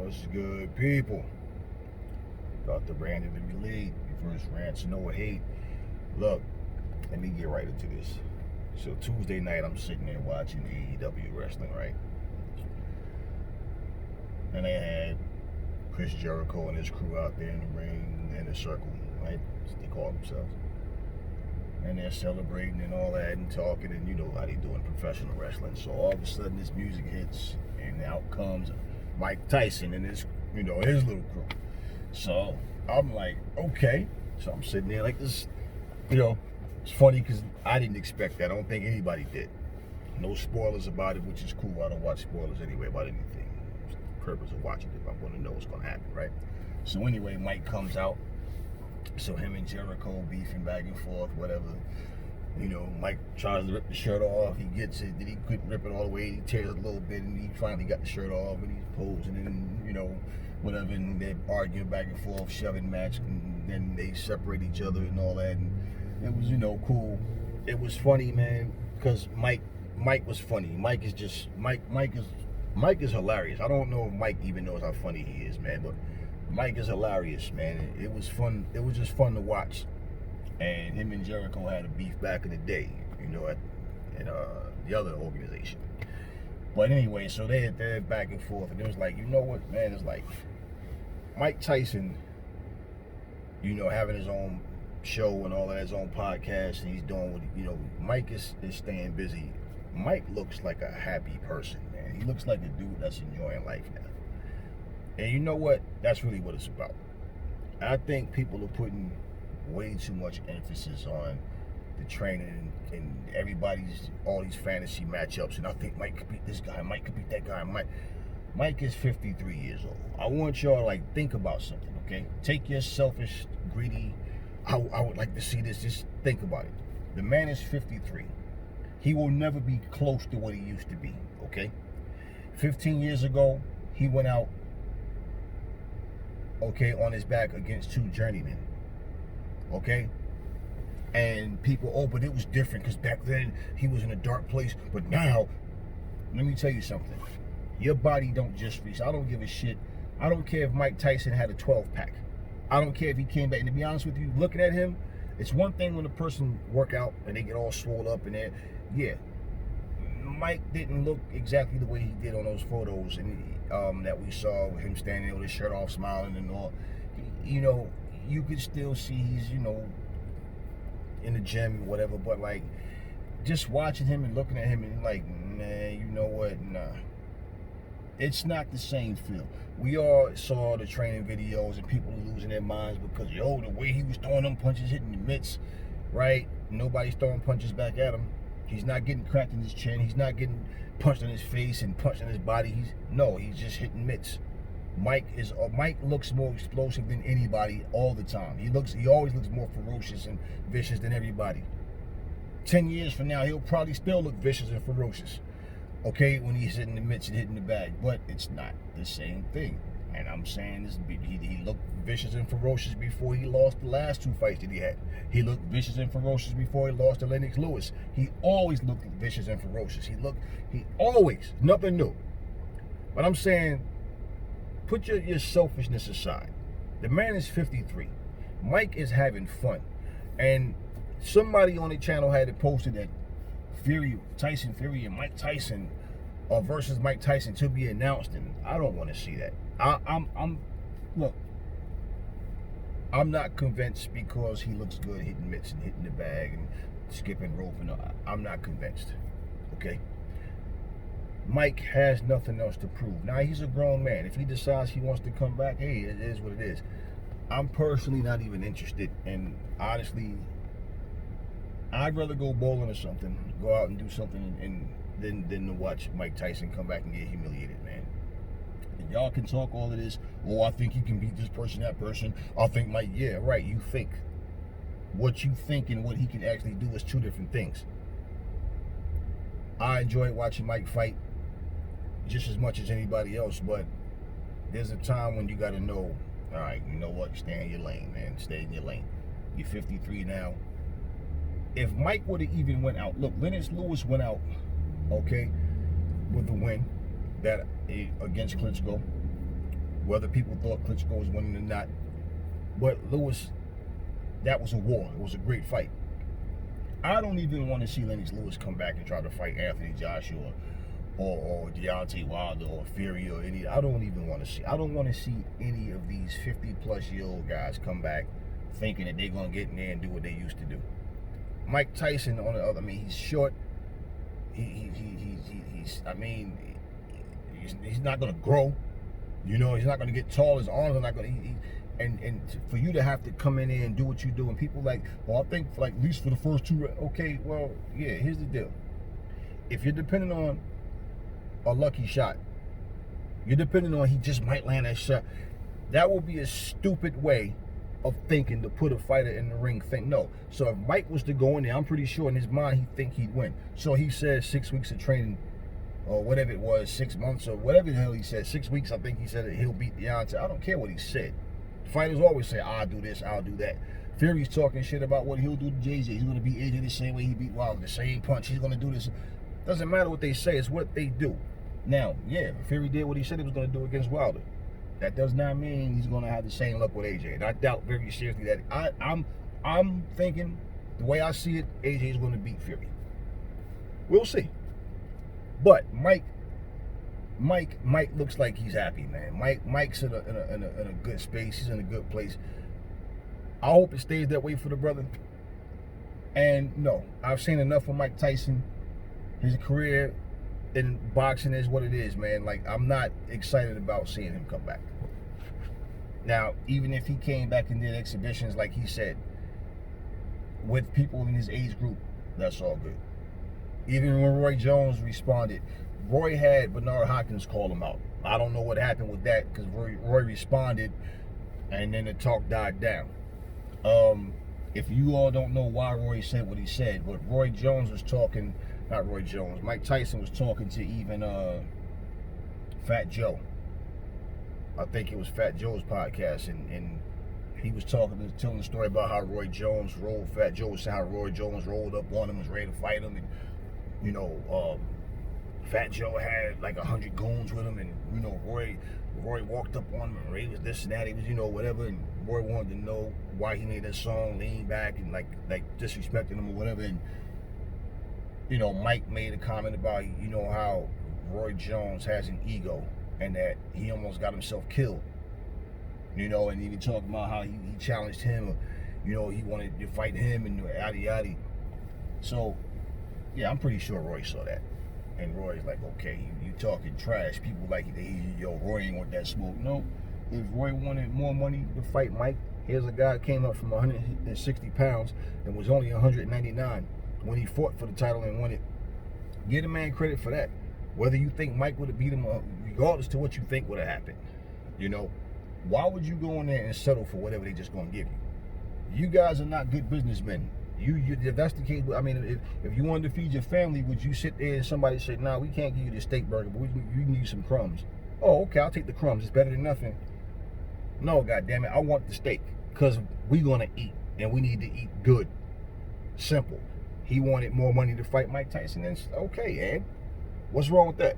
What's good, people? Dr. Brandon in the lead. Reverse rants, no hate. Look, let me get right into this. So Tuesday night, I'm sitting there watching AEW wrestling, right? And they had Chris Jericho and his crew out there in the ring in a circle, right? That's what they call themselves. And they're celebrating and all that and talking, and you know how they do in professional wrestling. So all of a sudden, this music hits, and out comes Mike Tyson and his little crew. So I'm like, okay. So I'm sitting there like this, it's funny because I didn't expect that. I don't think anybody did. No spoilers about it, which is cool. I don't watch spoilers anyway about anything. It's the purpose of watching it, I'm going to know what's going to happen, right? So anyway, Mike comes out. So him and Jericho beefing back and forth, whatever. Mike tries to rip the shirt off. He gets it. Then he couldn't rip it all the way. He tears it a little bit, and he finally got the shirt off, and he's posing, and whatever. And they're arguing back and forth, shoving match, and then they separate each other and all that. And it was, cool. It was funny, man, because Mike was funny. Mike is hilarious. I don't know if Mike even knows how funny he is, man, but Mike is hilarious, man. It was fun. It was just fun to watch. And him and Jericho had a beef back in the day, at the other organization. But anyway, so they're back and forth, and it was like, you know what, man? It's like Mike Tyson, having his own show and all that, his own podcast, and he's doing what Mike is staying busy. Mike looks like a happy person, man. He looks like a dude that's enjoying life now. And you know what? That's really what it's about. I think people are putting way too much emphasis on the training and all these fantasy matchups. And I think Mike could beat this guy, Mike could beat that guy. Mike is 53 years old. I want y'all to think about something, okay? Take your selfish, greedy, I would like to see this, just think about it. The man is 53. He will never be close to what he used to be, okay? 15 years ago, he went out on his back against two journeymen, okay? And people, but it was different because back then he was in a dark place. But now, let me tell you something. Your body don't just reach. I don't give a shit. I don't care if Mike Tyson had a 12-pack. I don't care if he came back. And to be honest with you, looking at him, it's one thing when a person work out and they get all swole up and yeah. Mike didn't look exactly the way he did on those photos and that we saw with him standing there with his shirt off, smiling and all. You could still see he's in the gym or whatever, but like just watching him and looking at him and like, man, you know what? Nah, it's not the same feel. We all saw the training videos and people losing their minds because the way he was throwing them punches, hitting the mitts, right? Nobody's throwing punches back at him. He's not getting cracked in his chin. He's not getting punched in his face and punched in his body. He's just hitting mitts. Mike looks more explosive than anybody all the time. He always looks more ferocious and vicious than everybody. 10 years from now, he'll probably still look vicious and ferocious, okay, when he's hitting the mitts and hitting the bag. But it's not the same thing. And I'm saying this, he looked vicious and ferocious before he lost the last two fights that he had. He looked vicious and ferocious before he lost to Lennox Lewis. He always looked vicious and ferocious. He always, nothing new. But I'm saying, put your selfishness aside. The man is 53. Mike is having fun. And somebody on the channel had it posted that Tyson Fury and Mike Tyson versus Mike Tyson to be announced, and I don't want to see that. I'm not convinced because he looks good hitting mitts and hitting the bag and skipping rope, and I'm not convinced, okay? Mike has nothing else to prove. Now, he's a grown man. If he decides he wants to come back, hey, it is what it is. I'm personally not even interested, and honestly, I'd rather go bowling or something, go out and do something than to watch Mike Tyson come back and get humiliated, man. And y'all can talk all of this, I think he can beat this person, that person. I think Mike, yeah, right, you think. What you think and what he can actually do is two different things. I enjoy watching Mike fight just as much as anybody else, but there's a time when you got to know, all right, you know what, stay in your lane, man, stay in your lane. You're 53 now. If Mike would have even went out, look, Lennox Lewis went out, okay, with the win against Klitschko. whether people thought Klitschko was winning or not. But Lewis, that was a war. It was a great fight. I don't even want to see Lennox Lewis come back and try to fight Anthony Joshua or Deontay Wilder or Fury or any. I don't even want to see. I don't want to see any of these 50-plus-year-old guys come back thinking that they're gonna get in there and do what they used to do. Mike Tyson, on the other, I mean, he's short. He's not gonna grow. You know, he's not gonna get tall. His arms are not gonna. And for you to have to come in there and do what you do, and people like, well, I think like at least for the first two. Okay, well, yeah. Here's the deal. If you're depending on a lucky shot, you're depending on he just might land that shot. That will be a stupid way of thinking to put a fighter in the ring. Think no. So if Mike was to go in there, I'm pretty sure in his mind he'd think he'd win. So he said 6 weeks of training, or whatever it was, 6 months or whatever the hell he said. 6 weeks, I think he said that he'll beat Deontay. I don't care what he said. Fighters always say, I'll do this, I'll do that. Fury's talking shit about what he'll do to JJ. He's going to beat AJ the same way he beat Wilder, the same punch. He's going to do this. Doesn't matter what they say, it's what they do. Now, yeah, Fury did what he said he was going to do against Wilder. That does not mean he's going to have the same luck with AJ. And I doubt very seriously that. I'm thinking, the way I see it, AJ is going to beat Fury. We'll see. But Mike looks like he's happy, man. Mike's in a good space. He's in a good place. I hope it stays that way for the brother. And no, I've seen enough of Mike Tyson. His career in boxing is what it is, man. Like, I'm not excited about seeing him come back. Now, even if he came back and did exhibitions like he said, with people in his age group, that's all good. Even when Roy Jones responded, Roy had Bernard Hopkins call him out. I don't know what happened with that, because Roy responded and then the talk died down. If you all don't know why Roy said what he said, but Roy Jones was talking, not Roy Jones, Mike Tyson was talking to even Fat Joe. I think it was Fat Joe's podcast, and he was telling the story about how Roy Jones rolled. Fat Joe was saying how Roy Jones rolled up on him, was ready to fight him, and you know, Fat Joe had like 100 goons with him, and you know, Roy walked up on him, and Ray was this and that, he was, you know, whatever, and Roy wanted to know why he made that song, lean back, and like disrespecting him or whatever, and you know, Mike made a comment about, you know, how Roy Jones has an ego, and that he almost got himself killed, you know, and even talking about how he challenged him, or, you know, he wanted to fight him, and yada yada. So yeah, I'm pretty sure Roy saw that. And Roy's like, okay, you talking trash. People like, yo, Roy ain't want that smoke. No, if Roy wanted more money to fight Mike, here's a guy who came up from 160 pounds and was only 199 when he fought for the title and won it. Give the man credit for that. Whether you think Mike would have beat him, regardless to what you think would have happened, you know, why would you go in there and settle for whatever they just gonna give you? You guys are not good businessmen. You if that's the case, I mean, if you wanted to feed your family, would you sit there and somebody said, nah, we can't give you the steak burger, but you need some crumbs? Oh, okay, I'll take the crumbs. It's better than nothing. No, goddammit, I want the steak, because we gonna eat, and we need to eat good. Simple. He wanted more money to fight Mike Tyson, and okay, and what's wrong with that?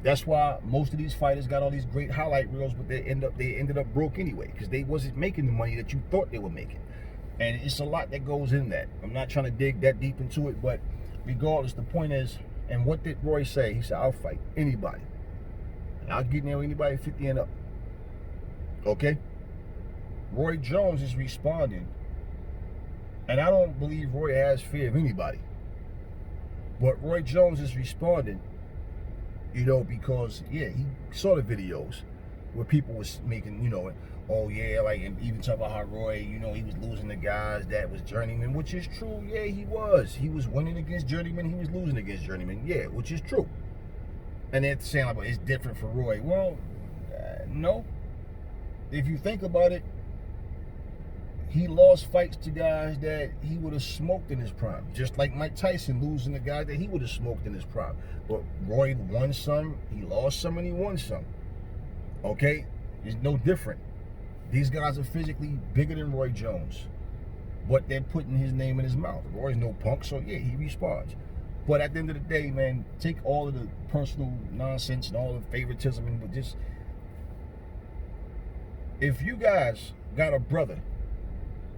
That's why most of these fighters got all these great highlight reels, but they ended up broke anyway, because they wasn't making the money that you thought they were making. And it's a lot that goes in that. I'm not trying to dig that deep into it, but regardless, the point is, and what did Roy say? He said, I'll fight anybody. And I'll get near anybody 50 and up. Okay? Roy Jones is responding. And I don't believe Roy has fear of anybody. But Roy Jones is responding, you know, because, yeah, he saw the videos where people was making, you know, oh yeah, like, and even talk about how Roy, you know, he was losing the guys that was journeyman, which is true. Yeah, he was. He was winning against journeyman. He was losing against journeyman. Yeah, which is true. And they're saying, like, well, it's different for Roy. Well, no. If you think about it, he lost fights to guys that he would have smoked in his prime. Just like Mike Tyson losing the guy that he would have smoked in his prime. But Roy won some, he lost some, and he won some. Okay? It's no different. These guys are physically bigger than Roy Jones, but they're putting his name in his mouth. Roy's no punk, so yeah, he responds. But at the end of the day, man, take all of the personal nonsense and all the favoritism, and just if you guys got a brother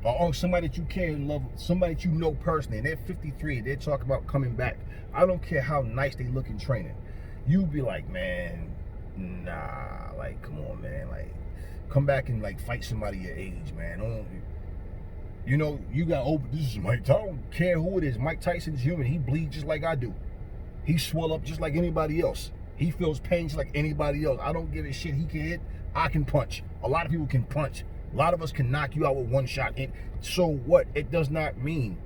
or somebody that you care and love, somebody that you know personally, and they're 53, they're talking about coming back, I don't care how nice they look in training. You be like, man, nah, like, come on, man, like, come back and like fight somebody your age, man. Don't, you know, you got open. This is Mike. I don't care who it is. Mike Tyson's human. He bleeds just like I do. He swell up just like anybody else. He feels pain just like anybody else. I don't give a shit. He can hit. I can punch. A lot of people can punch. A lot of us can knock you out with one shot. And so what? It does not mean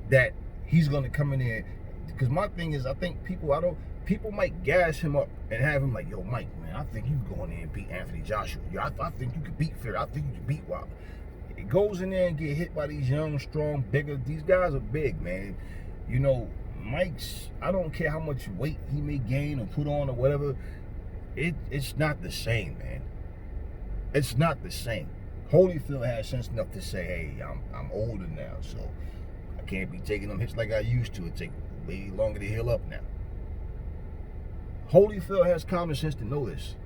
that he's gonna come in there. Because my thing is, I think people might gas him up and have him like, yo, Mike, man, I think you can go in there and beat Anthony Joshua. Yo, I think you could beat Fury. I think you could beat Wilder. It goes in there and get hit by these young, strong, bigger. These guys are big, man. You know, Mike's, I don't care how much weight he may gain or put on or whatever. It's not the same, man. It's not the same. Holyfield has sense enough to say, hey, I'm older now, so I can't be taking them hits like I used to. It takes way longer to heal up now. Holyfield has common sense to know this.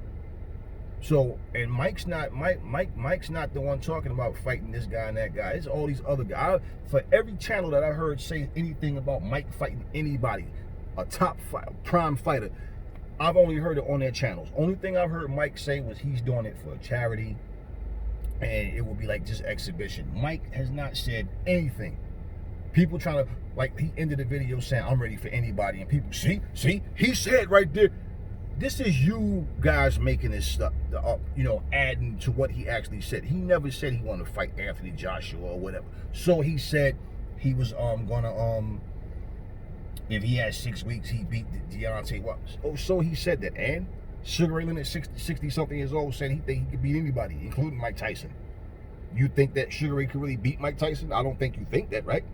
So, and Mike's not the one talking about fighting this guy and that guy. It's all these other guys. For every channel that I heard say anything about Mike fighting anybody, a top prime fighter, I've only heard it on their channels. Only thing I've heard Mike say was he's doing it for charity, and it will be like just exhibition. Mike has not said anything. People trying to, like, he ended the video saying, I'm ready for anybody, and people, see, he said right there. This is you guys making this stuff up, you know, adding to what he actually said. He never said he wanted to fight Anthony Joshua or whatever. So he said he was gonna if he had 6 weeks, he beat Deontay. What? Oh, so he said that. And Sugar Ray Leonard, 60 something years old, said he think he could beat anybody, including Mike Tyson. You think that Sugar Ray could really beat Mike Tyson? I don't think you think that, right?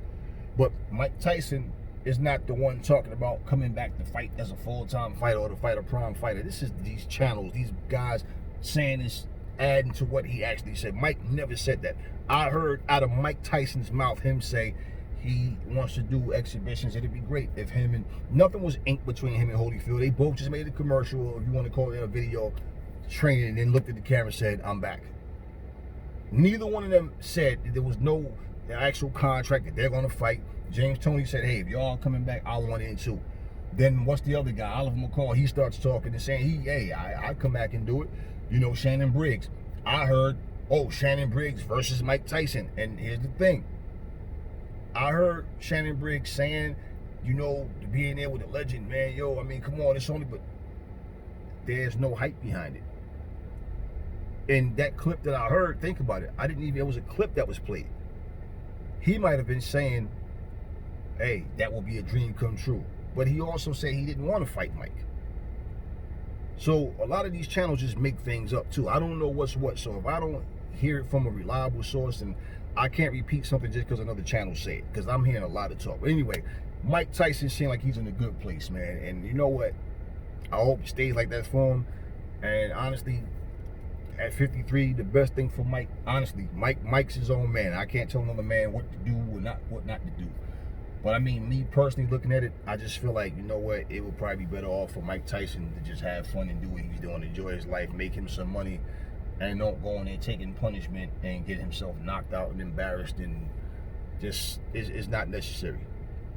But Mike Tyson is not the one talking about coming back to fight as a full-time fighter or to fight a prime fighter. This is these channels, these guys saying this, adding to what he actually said. Mike never said that. I heard out of Mike Tyson's mouth him say he wants to do exhibitions. It'd be great if him and, nothing was inked between him and Holyfield. They both just made a commercial, or if you want to call it a video, training, and then looked at the camera and said, I'm back. Neither one of them said there was no actual contract that they're going to fight. James Toney said, hey, if y'all coming back, I want in too. Then what's the other guy? Oliver McCall, he starts talking and saying, I come back and do it. You know, Shannon Briggs. I heard, oh, Shannon Briggs versus Mike Tyson. And here's the thing. I heard Shannon Briggs saying, you know, to be in there with a legend, man, yo, I mean, come on, it's only, but there's no hype behind it. And that clip that I heard, think about it. I didn't even, it was a clip that was played. He might have been saying, hey, that will be a dream come true. But he also said he didn't want to fight Mike. So a lot of these channels just make things up too. I don't know what's what. So if I don't hear it from a reliable source, and I can't repeat something just because another channel said it, because I'm hearing a lot of talk. But anyway, Mike Tyson seems like he's in a good place, man. And you know what? I hope it stays like that for him. And honestly, at 53, the best thing for Mike, honestly, Mike's his own man. I can't tell another man what to do or not, what not to do. But I mean, me personally looking at it, I just feel like, you know what, it would probably be better off for Mike Tyson to just have fun and do what he's doing, enjoy his life, make him some money, and don't go in there taking punishment and get himself knocked out and embarrassed, and just is not necessary.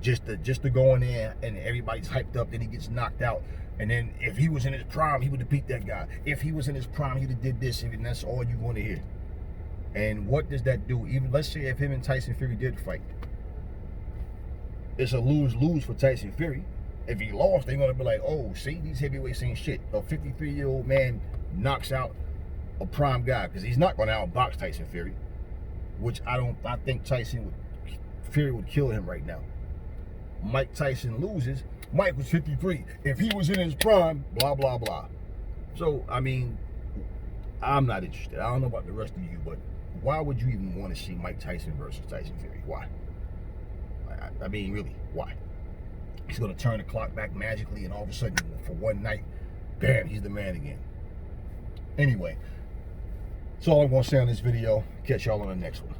Just to go in there and everybody's hyped up that he gets knocked out, and then if he was in his prime, he would have beat that guy. If he was in his prime, he'd have did this, and that's all you're going to hear. And what does that do? Even let's say if him and Tyson Fury did fight, it's a lose-lose for Tyson Fury. If he lost, they're going to be like, oh, see, these heavyweights ain't shit. A 53-year-old man knocks out a prime guy, because he's not going to outbox Tyson Fury, which I think Fury would kill him right now. Mike Tyson loses. Mike was 53. If he was in his prime, blah, blah, blah. So, I mean, I'm not interested. I don't know about the rest of you, but why would you even want to see Mike Tyson versus Tyson Fury? Why? I mean, really, why? He's going to turn the clock back magically, and all of a sudden, for one night, bam, he's the man again. Anyway, that's all I'm going to say on this video. Catch y'all on the next one.